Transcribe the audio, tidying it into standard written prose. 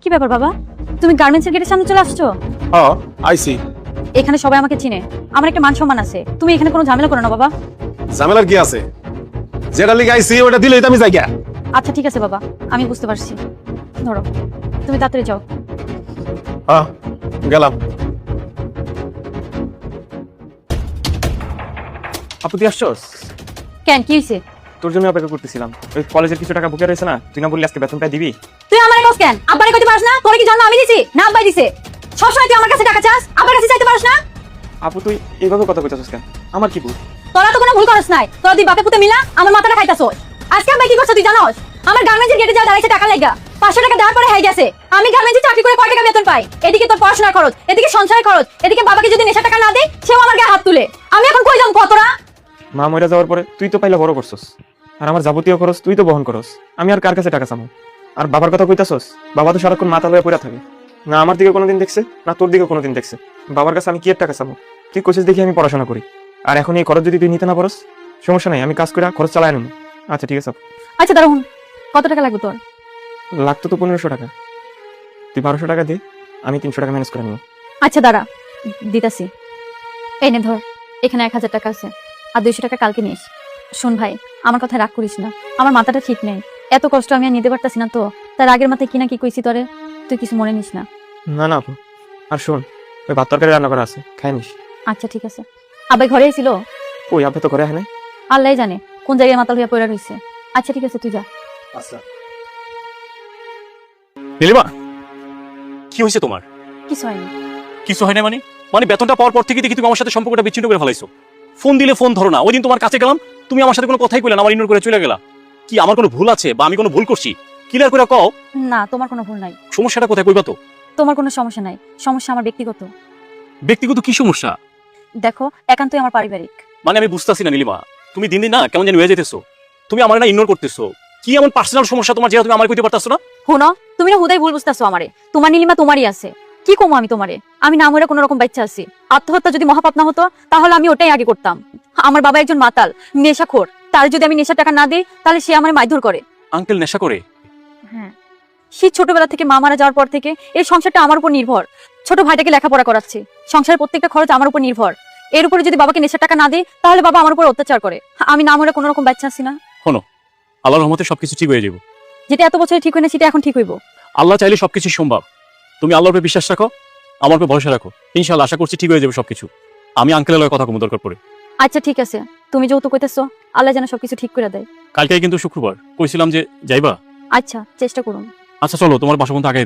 কি ব্যাপার বাবা, তুমি গার্মেন্টসের গেটের সামনে চলে আসছো? হ্যাঁ আইছি। এখানে সবাই আমাকে চিনে, আমার একটা মান সম্মান আছে, তুমি এখানে কোনো ঝামেলা করো না বাবা। ঝামেলার কি আছে? যেটা লিখে আইছি ওটা দিলেই তো আমি যাই গা। আচ্ছা ঠিক আছে বাবা, আমি বুঝতে পারছি। ধরো, তুমি তাড়াতাড়ি যাও। হ্যাঁ গেলাম। আপু তুই আসছস? কেন, কি হয়েছে? তোর জন্য অপেক্ষা করতেছিলাম। ওই কলেজের কিছু টাকা বুকে রয়েছে না, তুই না বললি আজকে বেতনটা দিবি? তুই আমার কাছে কেন আব্বারে কইতে পারছ না? তোর কি জন্ম আমি দিছি না আব্বাই দিছে? সবসময় তুই আমার কাছে টাকা চাস, আব্বার কাছে চাইতে পারছ না? আপু তুই এইভাবে কথা কইতাছস কেন? আমার কি ভুল? তোরা তো কোনো ভুল করছ নাই, তোরা দুই বাপে পুতে মিলা আমার মাথাটা খাইতাছস। আজকে আব্বাই কি করছ তুই জানোস? আমার গার্মেন্টসের গেটে যা দাঁড়াইছে টাকা লাগা 500 টাকা দেওয়ার পরে হয়ে গেছে। আমি গার্মেন্টসে চাকরি করে কয় টাকা বেতন পাই? এদিকে তোর পড়াশোনার খরচ, এদিকে সংসারের খরচ, এদিকে বাবাকে যদি নেশা টাকা না দেই সেও আমার গায়ে হাত তুলে। আমি এখন কই যাম কতরা? মা মরে যাওয়ার পরে তুই তো পাইলা বড় করছস, আর আমার যাবতীয় খরচ তুই তো বহন করস। আমি আর কার কাছে টাকা চামু? আর বাবার কথা কইতাছস? বাবা তো সারাক্ষণ মাথা লয়ে পড়ে থাকে, না আমার দিকে কোনোদিন দেখছে না তোর দিকে কোনোদিন দেখছে। বাবার কাছে আমি কি এর টাকা চামু? তুই কোচিস দেখি আমি পড়াশোনা করি, আর এখন এই খরচ যদি তুই নিতে না পারস, সমস্যা নাই, আমি কাজ করে খরচ চালাই নেব। আচ্ছা ঠিক আছে। আচ্ছা দাঁড়ান, কত টাকা লাগবে তোর? লাগতো তো 1500 টাকা, তুই 1200 টাকা দে, আমি 300 টাকা ম্যানেজ করে নিব। আচ্ছা দাঁড়া, দিতাছি। এই নে ধর, এখানে 1000 টাকা আছে, আর 200 টাকা কালকে নিস। শোন ভাই, আমার কথা রাগ করিস না, আমার মাথাটা ঠিক নেই, এত কষ্ট আমি আর নিতে পারতাছি না তো, তার আগের মাথায় কি না কি কইছি তোরে, তুই কিছু মনে নিস না। না না আপু, আর শোন, ওই ভাত তরকারি রান্না করা আছে, খাই নিস। আচ্ছা ঠিক আছে। আব্বাই ঘরে ছিল? ওই আপনি তো করে হ্যাঁ? আল্লাহ জানে কোন জায়গায় মাতাল হইয়া পড়া রইছে। আচ্ছা ঠিক আছে, তুই যা। আচ্ছা নীলিমা, কি হয়েছে তোমার? কিছু হয়নি। কিছু হয় না মানে? মানে বেতনটা পাওয়ার পর থেকে দেখি তুমি আমার সাথে সম্পর্কটা বিচ্ছিন্ন করে ফেলাইছো। ফোন দিলে ফোন ধরো না। ওই দিন তোমার কাছে গেলাম, তুমি আমার সাথে কোনো কথাই কইলে না, আমার ইগনোর করে চলে গেলা। কি আমার কোনো ভুল আছে বা আমি কোনো ভুল করছি? ক্লিয়ার করে কও। না, তোমার কোনো ভুল নাই। সমস্যাটা কোথায় কইবা তো? তোমার কোনো সমস্যা নাই, সমস্যা আমার ব্যক্তিগত। ব্যক্তিগত কি সমস্যা? দেখো, একান্তই আমার পারিবারিক। মানে আমি বুঝতাছি না নীলিমা, তুমি দিন দিন না কেমন জানি হয়ে যেতেছো। তুমি আমার না ইগনোর করতেছো। কি এমন পার্সোনাল সমস্যা তোমার যেটা তুমি আমার কইতে পারতাছো না? হুনো, তুমি না হুদাই ভুল বুঝতেছো আমারে। তোমার নীলিমা তোমারই আছে। কি কমো আমি তোমারে? আমি না মরে কোনো রকম বাচ্চা আছি। আত্মহত্যা যদি মহাপাপ না হতো তাহলে আমি ওটাই আগে করতাম। আমার বাবা একজন মাতাল, নেশাখোর। তার যদি আমি নেশা টাকা না দিই তাহলে সে আমার মারধর করে। আঙ্কেল নেশা করে? হ্যাঁ, সে ছোটবেলা থেকে মা মারা যাওয়ার পর থেকে এই সংসারটা আমার উপর নির্ভর। ছোট ভাইটাকে লেখাপড়া করাচ্ছি, সংসারের প্রত্যেকটা খরচ আমার উপর নির্ভর। এর উপরে যদি বাবাকে নেশা টাকা না দিই তাহলে বাবা আমার উপর অত্যাচার করে। আমি না মরে কোনো রকম বাচ্চা আছি না। শোনো, আল্লাহর রহমতে সবকিছু ঠিক হয়ে যাবে। যেটা এত বছরে ঠিক হয় না সেটা এখন ঠিক হইব। আল্লাহ চাইলে সবকিছু সম্ভব। তুমি আল্লাহর উপরে বিশ্বাস রাখো, আমার উপরে ভরসা রাখো, ইনশাআল্লাহ আশা করছি ঠিক হয়ে যাবে সবকিছু। আমি আঙ্কেলের লগে কথা কম দরকার পড়ে। আচ্ছা ঠিক আছে, তুমি যেহেতু কইতেছো, আল্লাহ যেন সবকিছু ঠিক করে দেয়। কালকে কিন্তু শুক্রবার, কইছিলাম যে যাইবা। আচ্ছা, চেষ্টা করুন। আচ্ছা চলো, তোমার বাসা পর্যন্ত আগাই দিই।